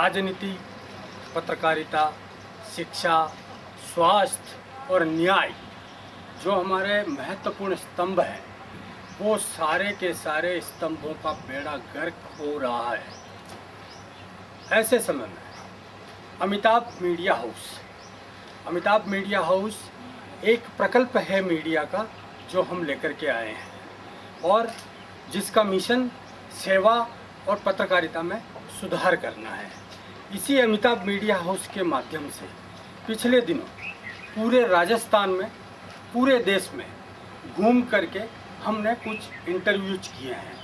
राजनीति, पत्रकारिता, शिक्षा, स्वास्थ्य और न्याय जो हमारे महत्वपूर्ण स्तंभ हैं, वो सारे के सारे स्तंभों का बेड़ा गर्क हो रहा है। ऐसे समय में अमिताभ मीडिया हाउस एक प्रकल्प है मीडिया का जो हम लेकर के आए हैं और जिसका मिशन सेवा और पत्रकारिता में सुधार करना है। इसी अमिताभ मीडिया हाउस के माध्यम से पिछले दिनों पूरे राजस्थान में, पूरे देश में घूम करके हमने कुछ इंटरव्यूज किए हैं।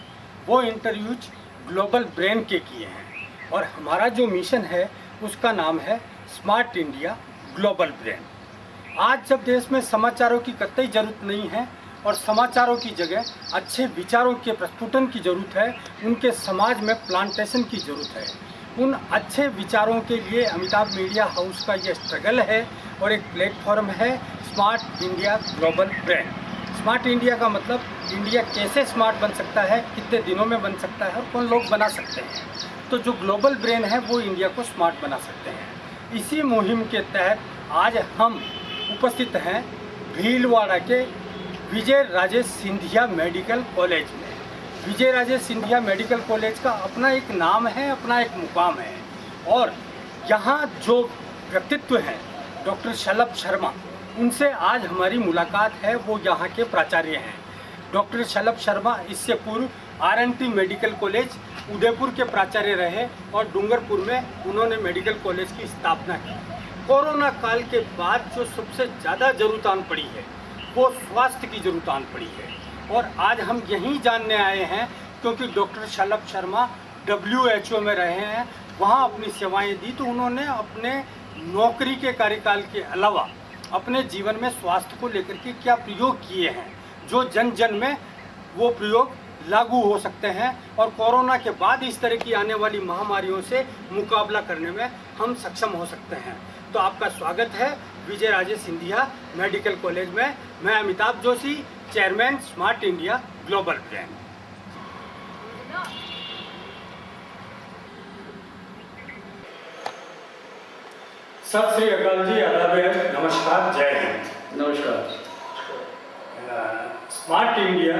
वो इंटरव्यूज ग्लोबल ब्रेन के किए हैं और हमारा जो मिशन है उसका नाम है स्मार्ट इंडिया ग्लोबल ब्रेन। आज जब देश में समाचारों की कतई ज़रूरत नहीं है और समाचारों की जगह अच्छे विचारों के प्रस्फुटन की ज़रूरत है, उनके समाज में प्लांटेशन की ज़रूरत है। उन अच्छे विचारों के लिए अमिताभ मीडिया हाउस का ये स्ट्रगल है और एक प्लेटफॉर्म है smart India global brain. Smart India का मतलब इंडिया कैसे स्मार्ट बन सकता है, कितने दिनों में बन सकता है और कौन लोग बना सकते हैं। तो जो ग्लोबल ब्रेन है वो इंडिया को स्मार्ट बना सकते हैं। इसी मुहिम के तहत आज हम उपस्थित हैं भीलवाड़ा के विजय राजेश सिंधिया मेडिकल कॉलेज में। विजय राजेश सिंधिया मेडिकल कॉलेज का अपना एक नाम है, अपना एक मुकाम है और यहाँ जो व्यक्तित्व हैं डॉक्टर शलभ शर्मा, उनसे आज हमारी मुलाकात है। वो यहाँ के प्राचार्य हैं। डॉक्टर शलभ शर्मा इससे पूर्व RNT मेडिकल कॉलेज उदयपुर के प्राचार्य रहे और डूंगरपुर में उन्होंने मेडिकल कॉलेज की स्थापना की। कोरोना काल के बाद जो सबसे ज़्यादा ज़रूरत आन पड़ी है वो स्वास्थ्य की ज़रूरत आन पड़ी है और आज हम यहीं जानने आए हैं क्योंकि डॉक्टर शलभ शर्मा WHO में रहे हैं, वहाँ अपनी सेवाएं दी। तो उन्होंने अपने नौकरी के कार्यकाल के अलावा अपने जीवन में स्वास्थ्य को लेकर के क्या प्रयोग किए हैं जो जन जन में वो प्रयोग लागू हो सकते हैं और कोरोना के बाद इस तरह की आने वाली महामारियों से मुकाबला करने में हम सक्षम हो सकते हैं। तो आपका स्वागत है विजय राजेश सिंधिया मेडिकल कॉलेज में। मैं Amitabh Joshi, chairman smart India global brain. सत श्री अकाल जी, आदाब, नमस्कार, जय हिंद। नमस्कार। स्मार्ट इंडिया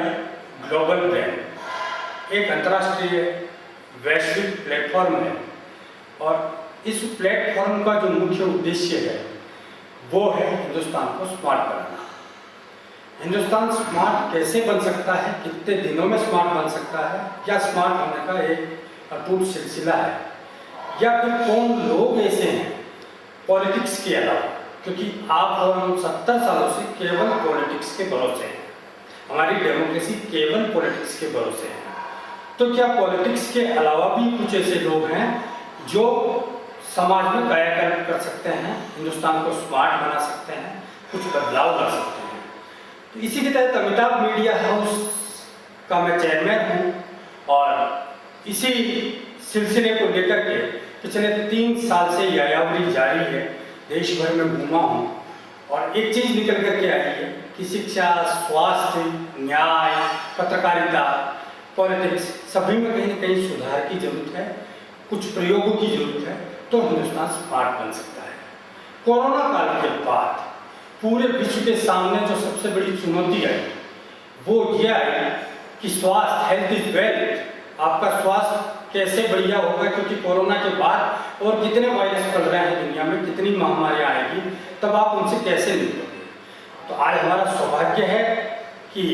ग्लोबल ब्रेन एक अंतर्राष्ट्रीय वैश्विक प्लेटफॉर्म है और इस प्लेटफॉर्म का जो मुख्य उद्देश्य है वो है हिंदुस्तान को स्मार्ट बनाना। हिंदुस्तान स्मार्ट कैसे बन सकता है, कितने दिनों में स्मार्ट बन सकता है, क्या स्मार्ट होने का एक अटूट सिलसिला है, या फिर कौन लोग ऐसे हैं पॉलिटिक्स के अलावा, क्योंकि आप और हम 70 सालों से केवल पॉलिटिक्स के भरोसे हैं। हमारी डेमोक्रेसी केवल पॉलिटिक्स के भरोसे है। तो क्या पॉलिटिक्स के अलावा भी कुछ ऐसे लोग हैं जो समाज में कायाकल्प कर सकते हैं, हिंदुस्तान को स्मार्ट बना सकते हैं, कुछ बदलाव ला सकते हैं। तो इसी के तहत अमिताभ मीडिया हाउस का मैं चेयरमैन हूँ और इसी सिलसिले को लेकर के पिछले 3 साल से यायावरी जारी है। देश भर में घूमा हूँ और एक चीज़ निकल करके आई है कि शिक्षा, स्वास्थ्य, न्याय, पत्रकारिता, पॉलिटिक्स सभी में कहीं न कहीं सुधार की जरूरत है, कुछ प्रयोगों की जरूरत है, तो हिंदुस्तान स्मार्ट बन सकता है। कोरोना काल के बाद पूरे विश्व के सामने जो सबसे बड़ी चुनौती आई वो ये आई कि स्वास्थ्य, हेल्थ इज वेल्थ, आपका स्वास्थ्य कैसे बढ़िया होगा, क्योंकि कोरोना के बाद और कितने वायरस फैल रहे हैं दुनिया में, कितनी महामारियाँ आएगी, तब आप उनसे कैसे निपटोगे। तो आज हमारा सौभाग्य है कि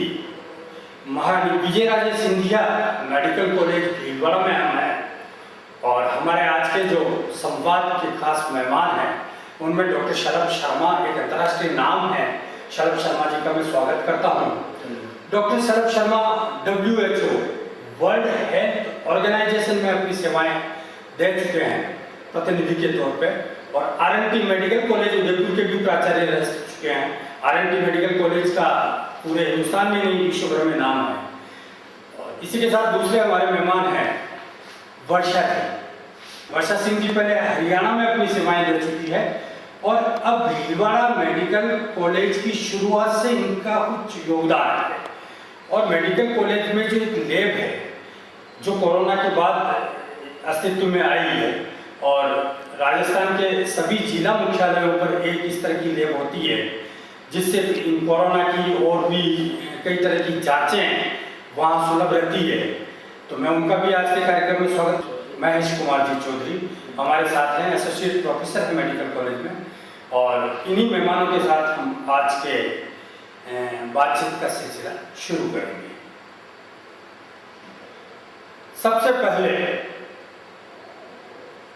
महारानी विजय राजेश सिंधिया मेडिकल कॉलेज भीलवाड़ा में हम हैं और हमारे आज के जो संवाद के खास मेहमान हैं उनमें डॉक्टर शलभ शर्मा, एक अंतर्राष्ट्रीय नाम है। शलभ शर्मा जी का मैं स्वागत करता हूँ। Doctor Shalabh Sharma WHO world health organisation में अपनी सेवाएं दे चुके हैं प्रतिनिधि के तौर पे और RNT मेडिकल कॉलेज उदयपुर के भी प्राचार्य रह चुके हैं। RNT मेडिकल कॉलेज का पूरे हिंदुस्तान में नहीं विश्व भर में नाम है। और इसी के साथ दूसरे हमारे मेहमान हैं वर्षा सिंह जी पहले हरियाणा में अपनी सेवाएं दे चुकी है और अब भीलवाड़ा मेडिकल कॉलेज की शुरुआत से इनका उच्च योगदान है। और मेडिकल कॉलेज में जो एक लैब है जो कोरोना के बाद अस्तित्व में आई है, और राजस्थान के सभी जिला मुख्यालयों पर एक इस तरह की लैब होती है जिससे कोरोना की और भी कई तरह की जांचें वहाँ सुलभ रहती है। तो मैं उनका भी आज के कार्यक्रम में स्वागत। महेश कुमार जी चौधरी हमारे साथ हैं, एसोसिएट प्रोफेसर है मेडिकल कॉलेज में, और इन्हीं मेहमानों के साथ हम आज के बातचीत का सिलसिला शुरू करेंगे। सबसे पहले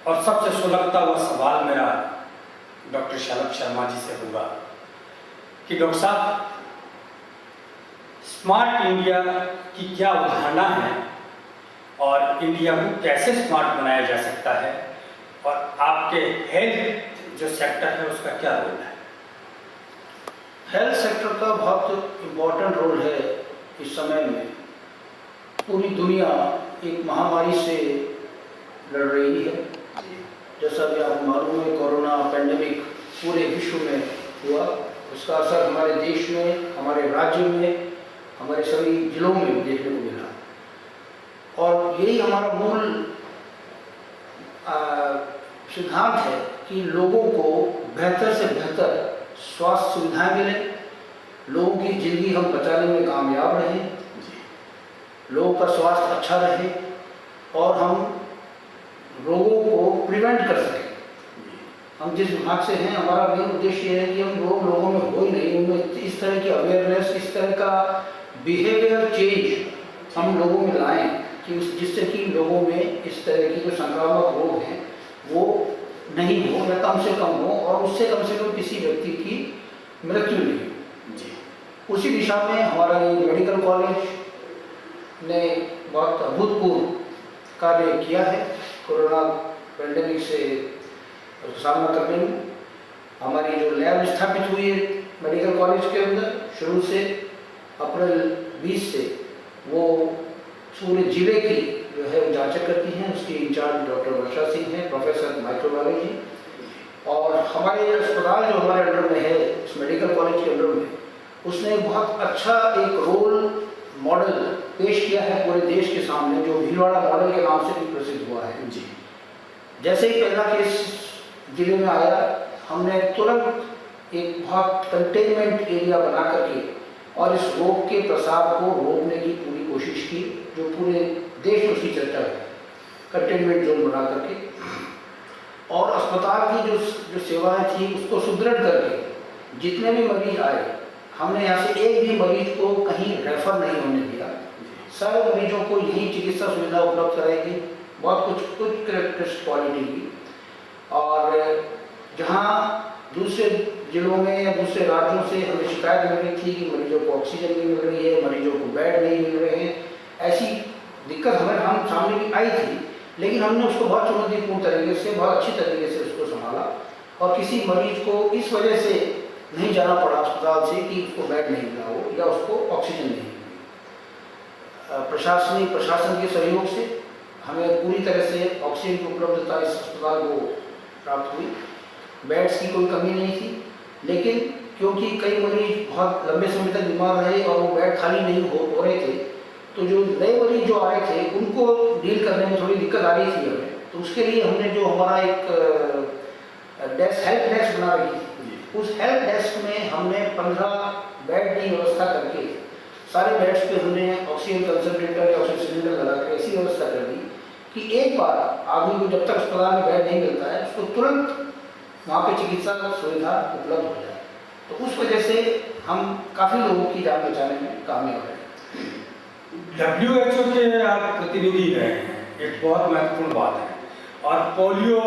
और सबसे सुलगता हुआ सवाल मेरा डॉक्टर शलभ शर्मा जी से होगा कि डॉक्टर साहब, स्मार्ट इंडिया की क्या अवधारणा है और इंडिया को कैसे स्मार्ट बनाया जा सकता है, और आपके हेल्थ जो सेक्टर है उसका क्या रोल है? हेल्थ सेक्टर का बहुत इम्पोर्टेंट रोल है। इस समय में पूरी दुनिया एक महामारी से लड़ रही है। जैसा कि आपको मालूम है, कोरोना पैंडेमिक पूरे विश्व में हुआ, उसका असर हमारे देश में, हमारे राज्य में, हमारे सभी जिलों में देखने को मिला। और यही हमारा मूल सिद्धांत है कि लोगों को बेहतर से बेहतर स्वास्थ्य सुविधाएं मिले, लोगों की जिंदगी हम बचाने में कामयाब रहें, लोगों का स्वास्थ्य अच्छा रहे और हम रोगों को प्रिवेंट कर सकें। हम जिस विभाग से हैं, हमारा मेन उद्देश्य ये है कि हम लोगों में हो ही नहीं, उनमें इस तरह की अवेयरनेस, इस तरह का बिहेवियर चेंज हम लोगों में लाएं कि जिससे कि लोगों में इस तरह की जो संक्रामक रोग हैं वो नहीं हो या कम से कम हो, और उससे कम किसी व्यक्ति की मृत्यु नहीं हो। जी, उसी दिशा में हमारा ये मेडिकल कॉलेज ने बहुत अभूतपूर्व कार्य किया है। कोरोना पैंडेमिक से सामना करने में हमारी जो लैब स्थापित हुई है मेडिकल कॉलेज के अंदर, शुरू से अप्रैल 20 से वो पूरे जिले की जो है जांचें करती हैं। उसकी इंचार्ज डॉक्टर वर्षा सिंह हैं, प्रोफेसर माइक्रोबायोलॉजी। और हमारे अस्पताल जो हमारे अंडर में है, इस मेडिकल कॉलेज के अंडर में, उसने बहुत अच्छा एक रोल मॉडल पेश किया है पूरे देश के सामने, जो भीलवाड़ा मॉडल के नाम से भी प्रसिद्ध हुआ है। जी, जैसे ही पहला केस जिले में आया, हमने तुरंत एक बहुत कंटेनमेंट एरिया बना करके और इस रोग के प्रसार को रोकने की पूरी कोशिश की, जो पूरे देश में उसकी चर्चा है, कंटेनमेंट जोन बना करके। और अस्पताल की जो सेवाएं थी उसको सुदृढ़ करके जितने भी मरीज आए, हमने यहाँ से एक भी मरीज को कहीं रेफर नहीं होने दिया। सारे मरीजों को यही चिकित्सा सुविधा उपलब्ध कराएगी, बहुत कुछ क्वालिटी की। और जहाँ दूसरे जिलों में या दूसरे राज्यों से हमें शिकायत मिल रही थी कि मरीजों को ऑक्सीजन नहीं मिल रही है, मरीजों को बेड नहीं मिल रहे हैं, ऐसी दिक्कत हम सामने भी आई थी, लेकिन हमने उसको बहुत चुनौतीपूर्ण तरीके से, बहुत अच्छी तरीके से उसको संभाला। और किसी मरीज को इस वजह से नहीं जाना पड़ा अस्पताल से कि उसको बेड नहीं मिला हो या उसको ऑक्सीजन नहीं मिली। प्रशासन के सहयोग से हमें पूरी तरह से ऑक्सीजन की उपलब्धता इस अस्पताल को प्राप्त हुई। बेड्स की कोई कमी नहीं थी, लेकिन क्योंकि कई मरीज बहुत लंबे समय तक बीमार रहे और वो बेड खाली नहीं हो रहे थे, तो जो नए मरीज जो आ रहे थे उनको डील करने में थोड़ी दिक्कत आ रही थी हमें। तो उसके लिए हमने जो हमारा एक हेल्प डेस्क बना रही थी, उस हेल्प डेस्क में हमने 15 बेड की व्यवस्था करके सारे बेड्स पे हमने ऑक्सीजन कंसंट्रेटर या ऑक्सीजन सिलेंडर लगा कर ऐसी व्यवस्था कर दी कि एक बार आदमी को जब तक अस्पताल में बेड नहीं मिलता है, उसको तुरंत वहाँ पे चिकित्सा सुविधा उपलब्ध हो जाए। तो उस वजह से हम काफ़ी लोगों की जान बचाने में कामयाब हैं। WHO के आप प्रतिनिधि रहे हैं, एक बहुत महत्वपूर्ण बात है। और पोलियो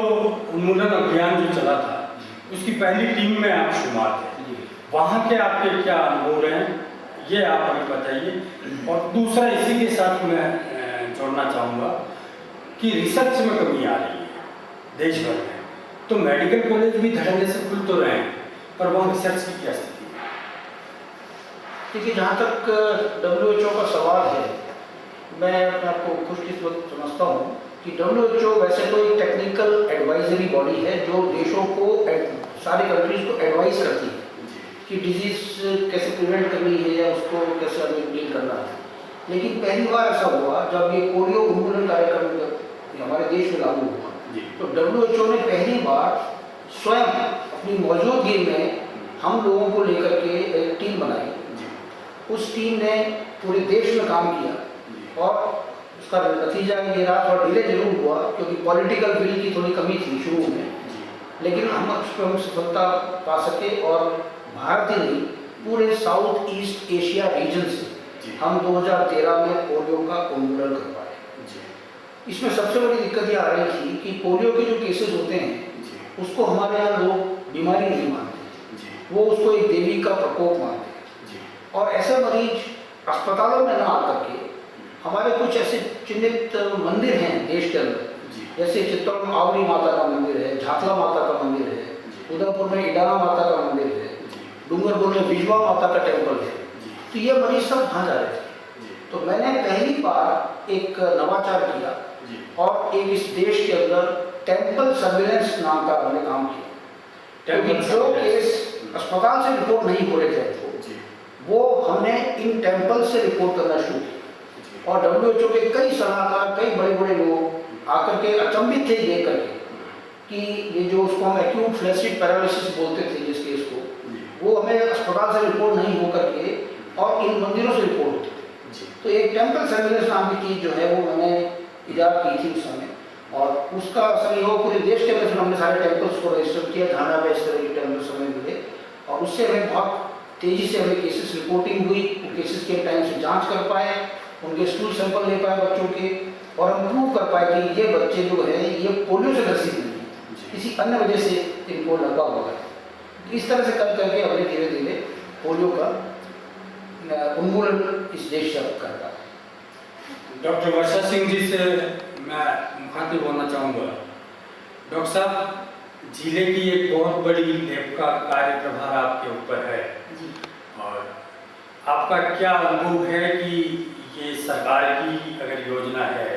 उन्मूलन अभियान जो चला था, उसकी पहली टीम में आप शुमार थे। वहाँ के आपके क्या अनुभव हैं, ये आप हमें बताइए। और दूसरा इसी के साथ मैं जोड़ना चाहूँगा कि रिसर्च में कमी आ रही है देश भर में, तो मेडिकल कॉलेज भी धड़ल्ले से खुल तो रहे हैं, पर वहाँ रिसर्च की क्या स्थिति है? देखिए, जहाँ तक WHO का सवाल है, मैं अपने आपको खुशकिस्मत समझता हूँ कि WHO वैसे तो एक टेक्निकल एडवाइजरी बॉडी है जो देशों को, सारे कंट्रीज को एडवाइस करती है कि डिजीज कैसे प्रिवेंट करनी है या उसको कैसे हमें डील करना है। लेकिन पहली बार ऐसा हुआ जब ये पोलियो उन्मूलन कार्यक्रम हमारे देश में लागू हुआ। जी। तो WHO ने पहली बार स्वयं अपनी मौजूदगी में हम लोगों को लेकर के एक टीम बनाई। उस टीम ने पूरे देश में काम किया और उसका नतीजा ये रहा, थोड़ा डिले जरूर हुआ क्योंकि पॉलिटिकल विल की थोड़ी कमी थी शुरू में, लेकिन हम उस पर हम सफलता पा सके और भारत ही नहीं पूरे साउथ ईस्ट एशिया रीजन से हम 2013 में पोलियो का उन्मूलन कर पाए। इसमें सबसे बड़ी दिक्कत ये आ रही थी कि पोलियो के जो केसेस होते हैं उसको हमारे यहाँ लोग बीमारी नहीं मानते, वो उसको एक देवी का प्रकोप मानते हैं। और ऐसे मरीज अस्पतालों में ना आकर के हमारे कुछ ऐसे चिन्हित मंदिर हैं देश के अंदर, जैसे चित्तौड़ में आवड़ी माता का मंदिर है, झाकला माता का मंदिर है, उदयपुर में इडाना माता का मंदिर है, डूंगरपुर में विजवा माता का टेम्पल है। तो ये मरीज सब वहाँ जा रहे थे। तो मैंने पहली बार एक नवाचार किया और एक इस देश के अंदर टेम्पल सर्विलेंस नाम का हमने काम किया। क्योंकि जो केस अस्पताल से रिपोर्ट नहीं हो रहे थे वो हमने इन टेम्पल से रिपोर्ट करना शुरू किया। और WHO के कई सलाहकार, कई बड़े बड़े लोग आकर के अचंभित थे देख करके कि ये जो उसको हम एक्यूट फ्लैसिड पैरालिसिस बोलते थे जिस केस को, वो हमें अस्पताल से रिपोर्ट नहीं हो करके और इन मंदिरों से रिपोर्ट होती थी। तो एक टेम्पल सर्विलेंस नाम की चीज़ जो है वो मैंने इजाद की थी उस समय, और उसका सहयोग पूरे देश के अंदर हमने सारे टेम्पल्स को रजिस्टर किया, जहाँ पे इस तरह के टेम्पल समय मिले, और उससे हमें बहुत तेज़ी से हमें केसेस रिपोर्टिंग हुई, केसेस के टाइम से जांच कर पाए, उनके स्कूल सैंपल ले पाए बच्चों के, और हम प्रूव कर पाए कि ये बच्चे जो है ये पोलियो से ग्रसित नहीं है, किसी अन्य वजह से इनको लगा हुआ है। इस तरह से कर करके हमने धीरे धीरे पोलियो का उन्मूलन इस देश से करता है। डॉक्टर वर्षा सिंह जी से मैं मुखातिब होना चाहूँगा। डॉक्टर साहब, जिले की एक बहुत बड़ी लैब का कार्य प्रभार आपके ऊपर है और आपका क्या अनुभव है कि ये सरकार की अगर योजना है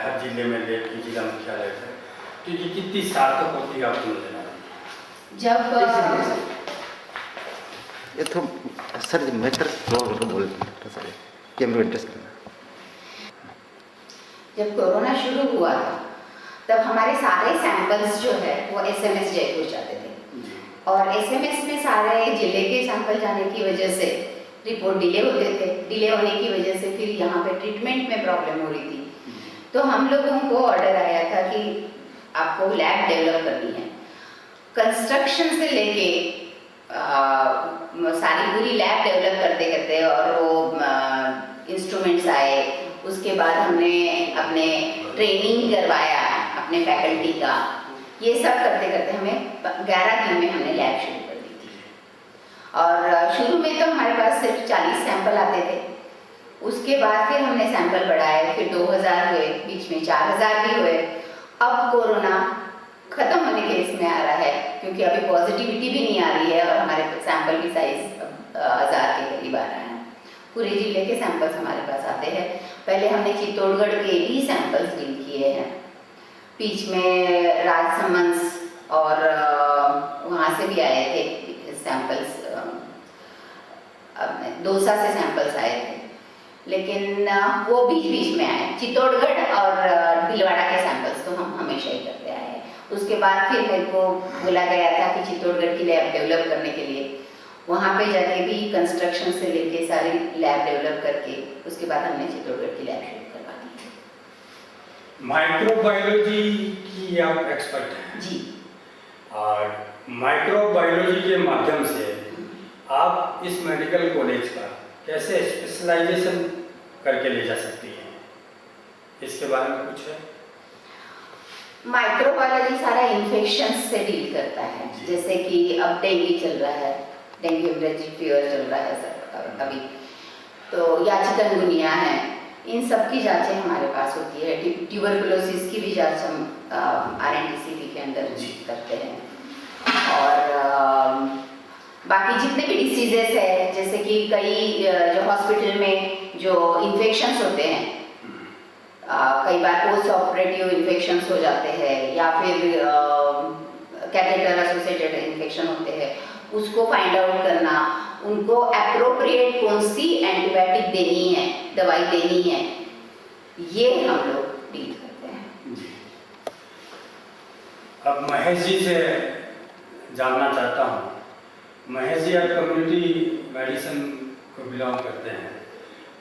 हर जिले में लैब की जिला मुख्यालय है तो ये कितनी सार्थक होती है आपको नजर आ रही? जब ये तो सर मैटर बोल सर कैमरा इंटरेस्ट करना। जब कोरोना शुरू हुआ था तब हमारे सारे सैंपल्स जो है वो SMS जयपुर जाते थे और SMS में सारे जिले के सैंपल जाने की वजह से रिपोर्ट डिले होते थे। डिले होने की वजह से फिर यहाँ पे ट्रीटमेंट में प्रॉब्लम हो रही थी। तो हम लोगों को ऑर्डर आया था कि आपको लैब डेवलप करनी है। कंस्ट्रक्शन से लेके सारी पूरी लैब डेवलप करते करते और वो इंस्ट्रूमेंट्स आए, उसके बाद हमने अपने ट्रेनिंग करवाया अपने फैकल्टी का, ये सब करते करते हमें 11 दिन में हमने लैब शुरू कर दी थी। और शुरू में तो हमारे पास सिर्फ 40 सैंपल आते थे, उसके बाद फिर हमने सैंपल बढ़ाए, फिर 2000 हुए, बीच में 4000 भी हुए। अब कोरोना खत्म होने के इसमें आ रहा है क्योंकि अभी पॉजिटिविटी भी नहीं आ रही है और हमारे सैंपल भी साइज 1000 के करीब आ रहा है। पूरे जिले के सैंपल्स हमारे पास आते हैं। पहले हमने चित्तौड़गढ़ के भी सैंपल्स डील किए हैं, बीच में राजसमंद और वहाँ से भी आए थे सैंपल्स, दौसा से सैंपल्स आए थे, लेकिन वो बीच बीच में आए। चित्तौड़गढ़ और भीलवाड़ा के सैंपल्स तो हम हमेशा ही करते आए हैं। उसके बाद फिर मेरे को बोला गया था कि चित्तौड़गढ़ की लैब डेवलप करने के लिए, वहाँ पे जाके भी कंस्ट्रक्शन से लेके सारी लैब डेवलप करके उसके बाद हमने चित्तौड़गढ़ की लैब शुरू करवा दी। माइक्रोबायोलॉजी की आप एक्सपर्ट हैं जी। और माइक्रोबायोलॉजी के माध्यम से आप इस मेडिकल कॉलेज का कैसे स्पेशलाइजेशन करके ले जा सकती हैं, इसके बारे में कुछ है? माइक्रोबायोलॉजी सारा इन्फेक्शन से डील करता है, जैसे कि अब डेंगू चल रहा है, डेंगू हेमरेजिक फीवर चल रहा है सर अभी, तो या चिकनगुनिया है, इन सब की जांचें हमारे पास होती है। ट्यूबरकुलोसिस की भी जांच हम RNDCT के अंदर करते हैं। और बाकी जितने भी डिसीजेस है, जैसे कि कई जो हॉस्पिटल में जो इन्फेक्शंस होते हैं, कई बार पोस्ट ऑपरेटिव इन्फेक्शंस हो जाते हैं या फिर कैथेटर एसोसिएटेड इन्फेक्शन होते हैं, उसको फाइंड आउट करना, उनको एप्रोप्रिएट कौन सी एंटीबायोटिक देनी है, दवाई देनी है, ये हम लोग डील करते हैं। अब महेश जी से जानना चाहता हूँ। महेश जी, आप कम्युनिटी मेडिसिन को बिलोंग करते हैं,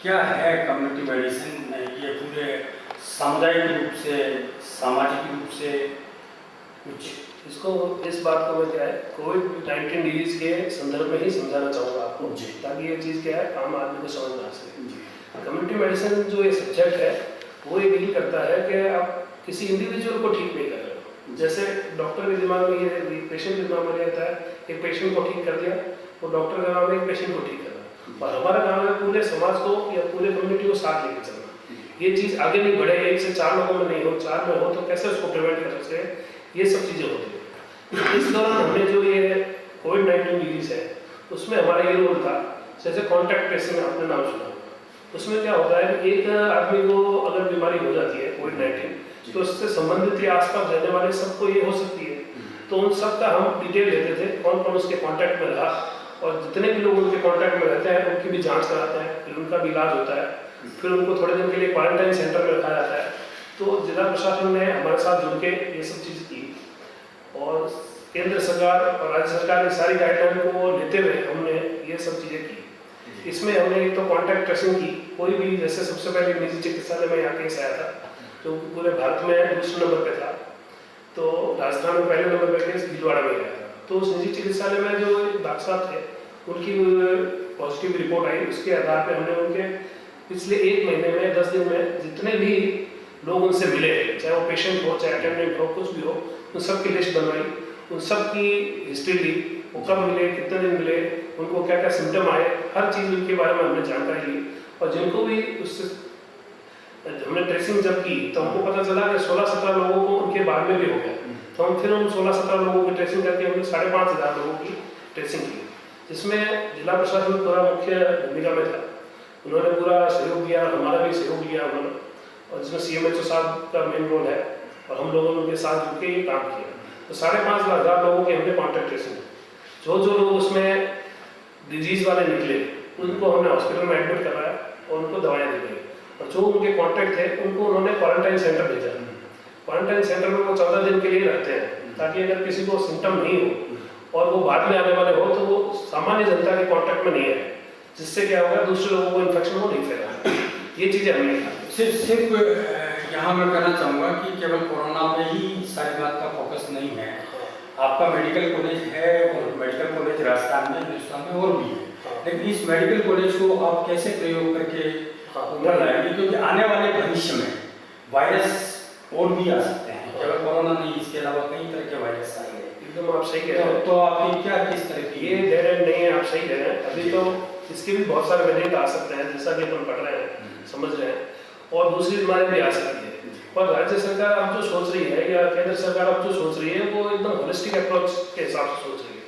क्या है कम्युनिटी मेडिसिन? ये पूरे सामुदायिक रूप से, सामाजिक रूप से कुछ इसको, इस बात को मैं क्या है कोविड-19 डिजीज के संदर्भ में ही समझाना चाहूँगा आपको, जी। ताकि ये चीज़ क्या है आम आदमी को समझ में आ सके। कम्युनिटी मेडिसिन जो ये सब्जेक्ट है वो ये डील करता है कि आप किसी इंडिविजुअल को ठीक नहीं कर रहे हो। जैसे डॉक्टर के दिमाग में ये पेशेंट के दिमाग में रहता है, एक पेशेंट को ठीक कर दिया, वो डॉक्टर का काम है एक पेशेंट को ठीक करना, और हमारा काम है पूरे समाज को या पूरे कम्युनिटी को साथ लेके चलना। ये चीज़ आगे नहीं बढ़े, 1 से 4 लोगों में नहीं हो, 4 में हो तो कैसे उसको प्रिवेंट कर सकते हैं, ये सब चीज़ें होती है। इस दौरान हमने जो ये कोविड-19 डिजीज है उसमें हमारा ये रोल था, जैसे कॉन्टैक्ट ट्रेसिंग आपने नाम सुना, उसमें क्या होता है कि एक आदमी को अगर बीमारी हो जाती है कोविड-19 तो उससे संबंधित या आसपास रहने वाले सबको ये हो सकती है, तो उन सब का हम डिटेल लेते थे, कौन कौन उसके कांटेक्ट में रहा, और जितने भी लोग उनके कांटेक्ट में रहते हैं उनकी भी जांच कराते हैं, फिर उनका भी इलाज होता है, फिर उनको थोड़े दिन के लिए क्वारंटाइन सेंटर में रखा जाता है। तो जिला प्रशासन ने हमारे साथ जुड़ के ये सब चीज़ की, और केंद्र सरकार और राज्य सरकार की सारी गाइडलाइन को लेते हुए हमने ये सब चीज़ें की। इसमें हमने एक तो कॉन्टैक्ट ट्रेसिंग की, कोई भी, जैसे सबसे पहले निजी चिकित्सालय में यहाँ केस आया था जो पूरे भारत में दूसरे नंबर पे था, तो राजस्थान में पहले नंबर पे केस भीलवाड़ा में आया था। तो उस निजी चिकित्सालय में जो डॉक्टर साहब थे उनकी पॉजिटिव रिपोर्ट आई, उसके आधार पर हमने उनके पिछले 1 महीने में 10 दिन में जितने भी लोग उनसे मिले, चाहे वो पेशेंट हो चाहे अटेंडेंट हो कुछ भी हो, उन सब की लिस्ट बनवाई, उन सब की हिस्ट्री ली, वो कब मिले, कितने दिन मिले, उनको क्या क्या सिम्टम आए, हर चीज़ उनके बारे में हमने जानकारी ली। और जिनको भी उससे हमने ट्रेसिंग जब की तो हमको पता चला कि 16-17 लोगों को उनके बाद में भी हो गया, तो हम फिर उन 16-17 लोगों की ट्रेसिंग करके हमने 5,500 लोगों की ट्रेसिंग की, जिसमें जिला प्रशासन पूरा मुख्य भूमिका में था। उन्होंने पूरा सहयोग दिया, हमारा भी सहयोग लिया उन्होंने, और जिसमें CMHO साहब का मेन रोल है, और हम लोगों ने उनके साथ जुड़ के ये काम किया। तो 5,500 लोगों के हमने कॉन्टैक्ट ट्रेसिंग, जो लोग उसमें डिजीज वाले निकले उनको हमने हॉस्पिटल में एडमिट कराया और उनको दवाएं दी गई, और जो उनके कॉन्टैक्ट थे उनको उन्होंने क्वारंटाइन सेंटर भेजा। क्वारंटाइन सेंटर में वो 14 दिन के लिए रहते हैं, ताकि अगर किसी को सिम्टम नहीं हो और वो बाद में आने वाले हो तो वो सामान्य जनता के कॉन्टैक्ट में नहीं है, जिससे क्या होगा दूसरे लोगों को इन्फेक्शन वो नहीं फैला। ये चीज़ें हमने सिर्फ यहाँ मैं कहना चाहूँगा कि केवल कोरोना में ही सारी बात का फोकस नहीं है। आपका मेडिकल कॉलेज है, और मेडिकल कॉलेज राजस्थान में, हिंदुस्तान में और भी है, लेकिन इस मेडिकल कॉलेज को आप कैसे प्रयोग करके ऊपर लाएंगे? क्योंकि आने वाले भविष्य में वायरस और भी आ सकते हैं, केवल कोरोना नहीं, इसके अलावा कई तरह के वायरस आएंगे। एकदम आप सही कह रहे हैं। तो आपकी क्या किस तरह की ये वेरिएंट नहीं है, आप सही कह रहे हैं। अभी तो इसके भी बहुत सारे वेरिएंट आ सकते हैं, जैसा कि अपन पढ़ रहे हैं, समझ रहे हैं, और दूसरी बीमारी भी आ सकती है। और राज्य सरकार अब जो सोच रही है या केंद्र सरकार अब जो सोच रही है वो एकदम होलिस्टिक अप्रोच के हिसाब से सोच रही है।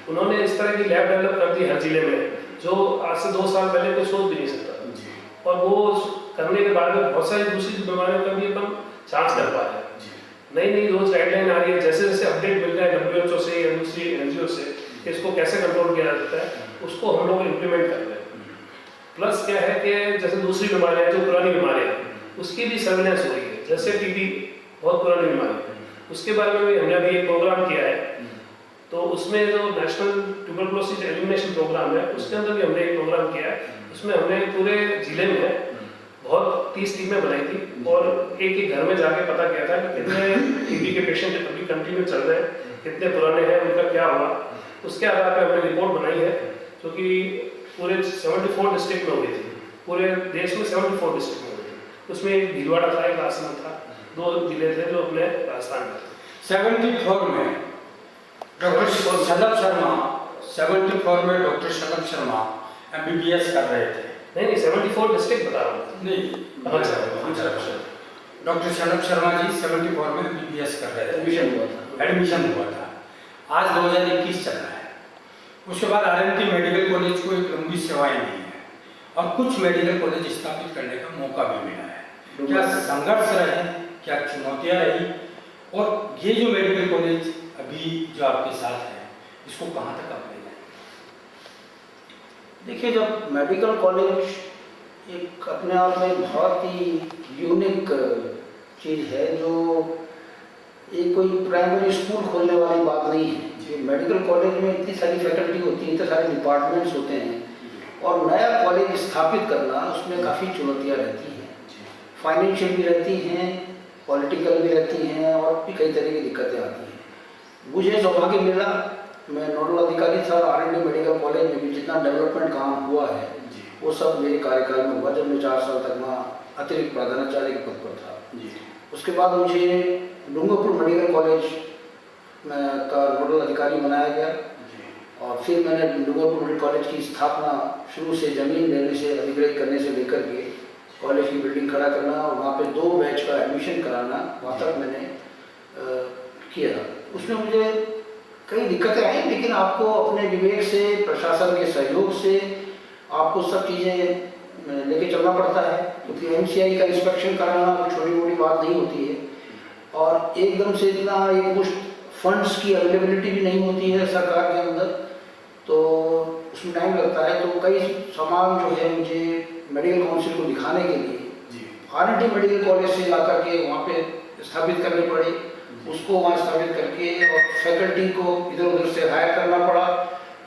उन्होंने इस तरह की लैब डेवलप कर दी हर जिले में, जो आज से 2 साल पहले कोई सोच भी नहीं सकता, और वो करने के बाद में बहुत सारी दूसरी बीमारियों का भी अपन जांच कर पा रहे हैं। नई रोज गाइडलाइन आ रही है, जैसे जैसे अपडेट मिल रहा है WHO से या दूसरी NGO से, इसको कैसे कंट्रोल किया जाता है, उसको हम लोग इम्प्लीमेंट कर रहे हैं। प्लस क्या है कि जैसे दूसरी बीमारियाँ जो पुरानी बीमारियाँ उसकी भी सर्विलेंस हो रही है, जैसे TB बहुत पुरानी बीमारी है, उसके बारे में भी हमने अभी एक प्रोग्राम किया है। तो उसमें जो नेशनल ट्यूबरकुलोसिस एलिमिनेशन प्रोग्राम है, उसके अंदर भी हमने एक प्रोग्राम किया है। उसमें हमने पूरे जिले में बहुत 30 टीमें बनाई थी, और एक घर में जाके पता किया था कि कितने TB के पेशेंट अभी कंटिन्यू चल रहे हैं, कितने पुराने हैं, उनका क्या हुआ। उसके आधार पर हमने रिपोर्ट बनाई है, जो कि पूरे 74 डिस्ट्रिक्ट में हुई थी, पूरे देश में 74 डिस्ट्रिक्ट में हुई थी। उसमें एक भीलवाड़ा था, एक आसमान था, 2 जिले थे जो अपने राजस्थान में थे। 74 में डॉक्टर शलभ शर्मा 74 में डॉक्टर शलभ शर्मा MBBS कर रहे थे। नहीं 74 डिस्ट्रिक्ट बता रहा हूँ। नहीं, डॉक्टर शलभ शर्मा जी 74 में MBBS कर रहे थे, एडमिशन हुआ था। आज 2021 चल रहा है। उसके बाद RMT मेडिकल कॉलेज को एक लंबी सेवाएं दी है, और कुछ मेडिकल कॉलेज स्थापित करने का मौका भी मिला है। क्या संघर्ष रहे, क्या चुनौतियाँ रही, और ये जो मेडिकल कॉलेज अभी जो आपके साथ है, इसको कहाँ तक आप ले जाएंगे? देखिए, जब मेडिकल कॉलेज एक अपने आप में बहुत ही यूनिक चीज़ है, जो ये कोई प्राइमरी स्कूल खोलने वाली बात नहीं है। ये मेडिकल कॉलेज में इतनी सारी फैकल्टी होती है, इतने सारे डिपार्टमेंट्स होते हैं, और नया कॉलेज स्थापित करना उसमें काफ़ी चुनौतियाँ रहती हैं, फाइनेंशियल भी रहती हैं, पॉलिटिकल भी रहती हैं, और भी कई तरह की दिक्कतें आती हैं। मुझे सौभाग्य मिला, मैं नोडल अधिकारी था, R&D मेडिकल कॉलेज में भी जितना डेवलपमेंट काम हुआ है वो सब मेरे कार्यकाल में हुआ, जब मैं 4 साल तक वहाँ अतिरिक्त प्रधानाचार्य के पद पर था। उसके बाद मुझे डूंगरपुर मेडिकल कॉलेज का नोडल अधिकारी बनाया गया, और फिर मैंने डूंगरपुर मेडिकल कॉलेज की स्थापना शुरू से ज़मीन लेने से, अधिग्रहित करने से लेकर के कॉलेज की बिल्डिंग खड़ा करना और वहाँ पे 2 बैच का एडमिशन कराना, वहाँ तक मैंने किया। उसमें मुझे कई दिक्कतें आई, लेकिन आपको अपने विवेक से, प्रशासन के सहयोग से आपको सब चीज़ें लेके चलना पड़ता है, क्योंकि MCI का इंस्पेक्शन कराना कोई छोटी मोटी बात नहीं होती है, और एकदम से इतना एक मुश्त फंड्स की अवेलेबिलिटी भी नहीं होती है सरकार के अंदर, तो उसमें टाइम लगता है। तो कई सामान जो है मुझे मेडिकल काउंसिल को दिखाने के लिए R&D मेडिकल कॉलेज से ला करके वहाँ पे स्थापित करने पड़े, उसको वहाँ स्थापित करके और फैकल्टी को इधर उधर से हायर करना पड़ा,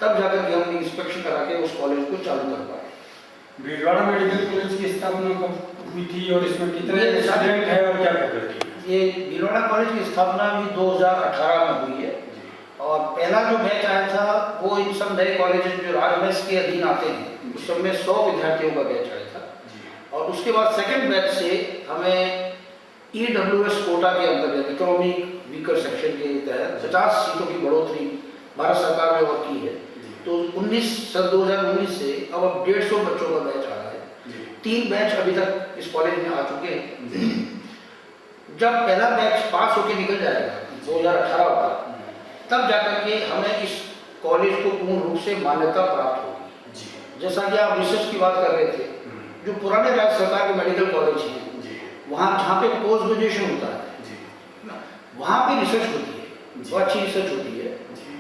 तब जाकर के हमने इंस्पेक्शन करा के उस कॉलेज को चालू कर पाए। भीलवाड़ा मेडिकल कॉलेज की स्थापना कब हुई थी और इसमें कितने स्टूडेंट है और क्या फैकल्टी है? ये भीलवाड़ा कॉलेज की स्थापना भी 2018 में हुई है, और पहला जो बैच आया था वो इन सब नए कॉलेज जो RMS के अधीन आते हैं, उस सब में 100 विद्यार्थियों का बैच आया था, और उसके बाद सेकंड बैच से हमें EWS कोटा के अंतर्गत, इकोनॉमिक वीकर सेक्शन के तहत 50 सीटों की बढ़ोतरी भारत सरकार ने और की है। तो 2019 से अब 150 बच्चों का बैच आ रहा है। 3 बैच अभी तक इस कॉलेज में आ चुके हैं। जब पहला बैच पास होकर निकल जाएगा 2018 का, तब जाकर के हमें इस कॉलेज को पूर्ण रूप से मान्यता प्राप्त होगी। जैसा कि आप रिसर्च की बात कर रहे थे, जो पुराने राज्य सरकार के मेडिकल कॉलेज हैं, वहाँ जहाँ पे पोस्ट ग्रेजुएशन होता है वहाँ पे रिसर्च होती है, वो अच्छी रिसर्च होती है,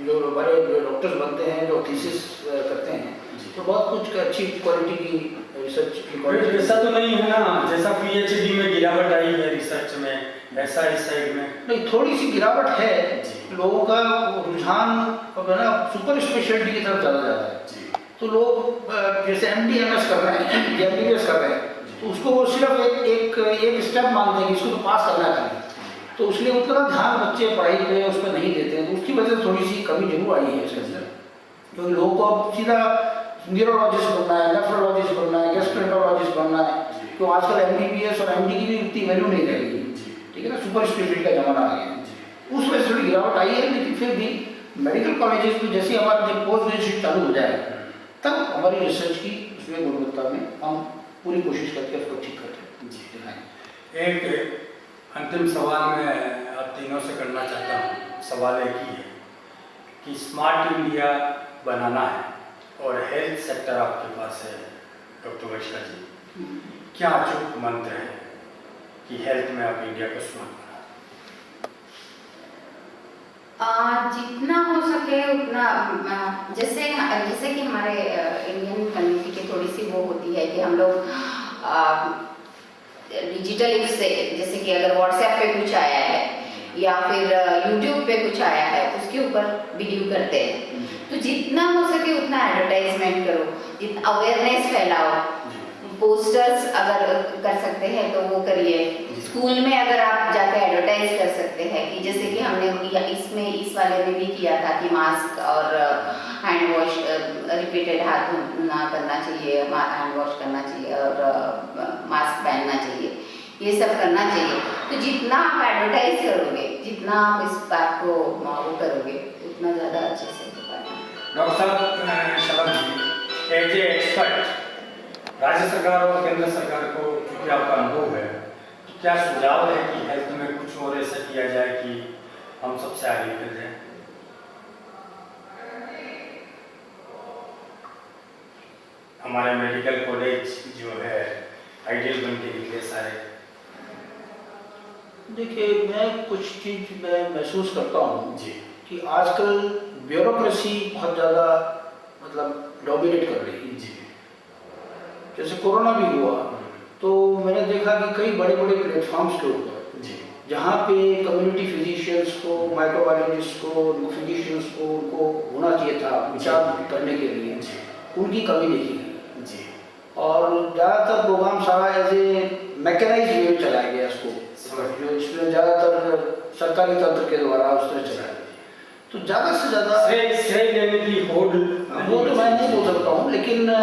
जो बड़े डॉक्टर्स बनते हैं, जो थीसिस करते हैं, तो बहुत कुछ अच्छी क्वालिटी की रिसर्च की क्वालिटी। ऐसा तो नहीं है ना जैसा PhD में गिरावट आई है रिसर्च में, ऐसा इस साइड में नहीं, थोड़ी सी गिरावट है, लोगों का रुझान है ना सुपर स्पेशलिटी की तरफ ज़्यादा जाता है। तो लोग जैसे MD MS कर रहे हैं, MBBS कर रहे हैं, तो उसको वो सिर्फ एक स्टेप मानते हैं, इसको तो पास करना चाहिए, तो उसलिए उतना ध्यान बच्चे पढ़ाई पे उस पर नहीं देते हैं। तो उसकी वजह से थोड़ी सी कमी जरूर आई है इसके अंदर, क्योंकि लोगों को अब सीधा न्यूरोलॉजिस्ट बनना है, नेफ्रोलॉजिस्ट बनना है, गैस्ट्रोएंटरोलॉजिस्ट बनना है, तो आजकल MBBS और MD की भी उतनी वैल्यू नहीं रहेगी, ठीक है ना, सुपर स्पेशलिटी का जमाना आ गया। उस वजह से थोड़ी गिरावट आई है, लेकिन फिर भी मेडिकल कॉलेजेस में जैसे हमारा जब पोस्ट ग्रेजुएशन चालू हो जाए, तब हमारी रिसर्च की उसमें गुणवत्ता में हम पूरी कोशिश करके उसको ठीक करते हैं। एक अंतिम सवाल मैं आप तीनों से करना चाहता हूँ। सवाल एक ही है कि स्मार्ट इंडिया बनाना है और हेल्थ सेक्टर आपके पास है डॉक्टर वर्षा जी, क्या अचूक मंत्र है कि हेल्थ में आप इंडिया को स्मार्ट बनाएं? जितना हो सके उतना, जैसे कि हमारे इंडियन कम्युनिटी की थोड़ी सी वो होती है कि हम लोग डिजिटल युग से, जैसे कि अगर व्हाट्सएप पे कुछ आया है या फिर यूट्यूब पे कुछ आया है उसके ऊपर वीडियो करते हैं, तो जितना हो सके उतना एडवर्टाइजमेंट करो, जितना अवेयरनेस फैलाओ, पोस्टर्स अगर कर सकते हैं तो वो करिए। स्कूल में अगर आप जाकर एडवर्टाइज कर सकते हैं कि जैसे कि हमने इसमें इस वाले में भी किया था कि मास्क और हैंड वॉश, रिपीटेड हाथ धोना करना चाहिए, हैंड वॉश करना चाहिए और मास्क पहनना चाहिए, ये सब करना चाहिए। तो जितना आप एडवर्टाइज करोगे, जितना आप इस बात को वो करोगे, उतना ज़्यादा अच्छे से हो पाएगा। डॉक्टर साहब शलभ जी, एज ए एक्सपर्ट राज्य सरकार और केंद्र सरकार को क्योंकि आपका अनुभव है, क्या सुझाव है कि हेल्थ में कुछ और ऐसा किया जाए कि हम सबसे आगे निकल जाए? हमारे मेडिकल कॉलेज जो है आइडियल बन के निकले सारे। देखिए, मैं कुछ चीज़ मैं महसूस करता हूँ जी कि आजकल ब्यूरोक्रेसी बहुत ज़्यादा मतलब डोमिनेट कर रही है। जी, जैसे कोरोना भी हुआ तो मैंने देखा कि कई बड़े बड़े प्लेटफॉर्म्स के ऊपर जी जहाँ पे कम्युनिटी फिजिशियंस को, माइक्रोबायोलॉजिस्ट को, फिजिशियंस को उनको होना चाहिए था विचार करने के लिए, उनकी कमी देखी गई जी। और ज़्यादातर प्रोग्राम सारा एज ए मैकेनाइज वे में चलाया गया इसको, जो इसमें ज़्यादातर सरकारी तंत्र के द्वारा उस तरह चलाया गया। तो ज़्यादा से ज़्यादा श्रेय लेने की होड़ वो तो मैं नहीं बोल सकता हूँ, लेकिन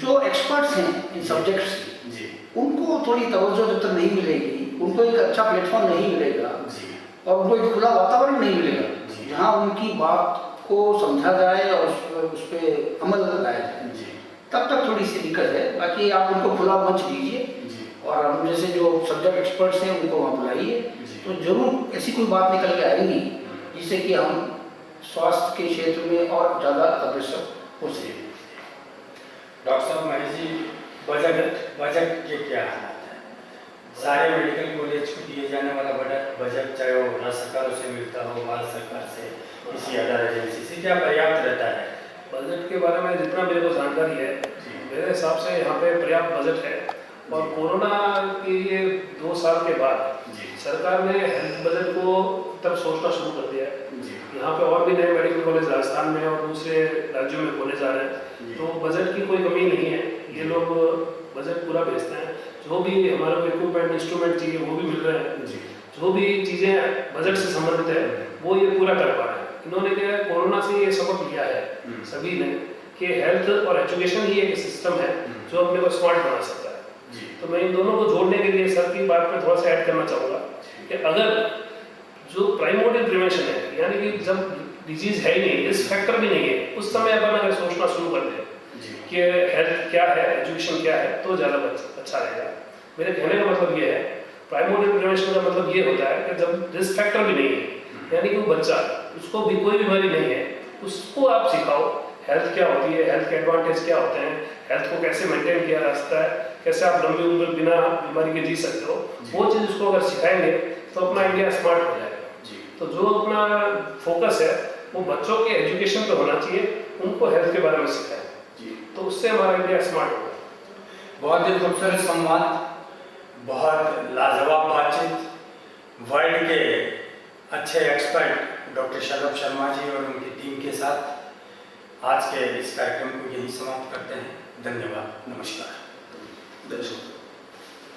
जो एक्सपर्ट्स हैं इन सब्जेक्ट्स जी उनको थोड़ी तवज्जो जब तक नहीं मिलेगी, उनको एक अच्छा प्लेटफॉर्म नहीं मिलेगा जी और उनको एक खुला वातावरण नहीं मिलेगा जी। जहाँ उनकी बात को समझा जाए और उस पर अमल लगाया जाए, जी तब तक थोड़ी सी दिक्कत है। बाकी आप उनको खुला मंच दीजिए जी और हम जैसे जो सब्जेक्ट एक्सपर्ट्स हैं उनको वहाँ बुलाइए, जी। तो जरूर ऐसी कोई बात निकल के आएंगी जिससे कि हम स्वास्थ्य के क्षेत्र में और ज़्यादा अग्रसर हो सकें। डॉक्टर साहब महेश जी, बजट के क्या हालात है? सारे मेडिकल कॉलेज को दिए जाने वाला बजट चाहे वो राज्य सरकारों से मिलता हो, भारत सरकार से, किसी अदर एजेंसी से, क्या पर्याप्त रहता है? बजट के बारे में जितना मेरे को जानकारी है, मेरे हिसाब से यहाँ पे पर्याप्त बजट है। और कोरोना के ये 2 साल के बाद जी सरकार ने हेल्थ बजट को तब सोचना शुरू कर दिया है। जी यहाँ पे और भी नए मेडिकल कॉलेज राजस्थान में और दूसरे राज्यों में खोले जा रहे हैं, जी। तो बजट की कोई कमी नहीं है। ये लोग बजट पूरा भेजते हैं, जो भी हमारे को इक्विपमेंट इंस्ट्रूमेंट चाहिए वो भी मिल रहे हैं, जी जो भी चीज़ें बजट से संबंधित है वो ये पूरा कर पा रहे हैं। इन्होंने क्या कोरोना से ये सबक लिया है सभी ने कि हेल्थ और एजुकेशन ही एक सिस्टम है जो अपने को स्मार्ट बना सकता है। जी तो मैं इन दोनों को जोड़ने के लिए सर की बात में थोड़ा सा ऐड करना चाहूँगा कि अगर जो प्राइमोडियल प्रिवेंशन है, यानी कि जब डिजीज है ही नहीं, रिस्क फैक्टर भी नहीं है, उस समय अपन अगर सोचना शुरू कर दें जी कि हेल्थ क्या है, एजुकेशन क्या है, तो ज़्यादा अच्छा रहेगा। मेरे कहने का मतलब ये है, प्राइमोडियल प्रिवेंशन का मतलब ये होता है कि जब रिस्क फैक्टर भी नहीं है, यानी कि वो बच्चा, उसको भी कोई बीमारी नहीं है, उसको आप सिखाओ हेल्थ क्या होती है, हेल्थ के एडवांटेज क्या होते हैं, हेल्थ को कैसे मेंटेन किया जा सकता है, कैसे आप लंबी उम्र बिना बीमारी के जी सकते हो, वो चीज़ उसको अगर सिखाएंगे तो अपना इंडिया स्मार्ट हो जाएगा। जी तो जो अपना फोकस है वो बच्चों के एजुकेशन पे होना चाहिए, उनको हेल्थ के बारे में सिखाएं, जी। तो उससे हमारा इंडिया स्मार्ट होगा। बहुत ही खूबसूरत संवाद, बहुत लाजवाब बातचीत, वर्ल्ड के अच्छे एक्सपर्ट डॉक्टर शलभ शर्मा जी और उनकी टीम के साथ आज के इस कार्यक्रम को यही समाप्त करते हैं। धन्यवाद, नमस्कार। दर्शक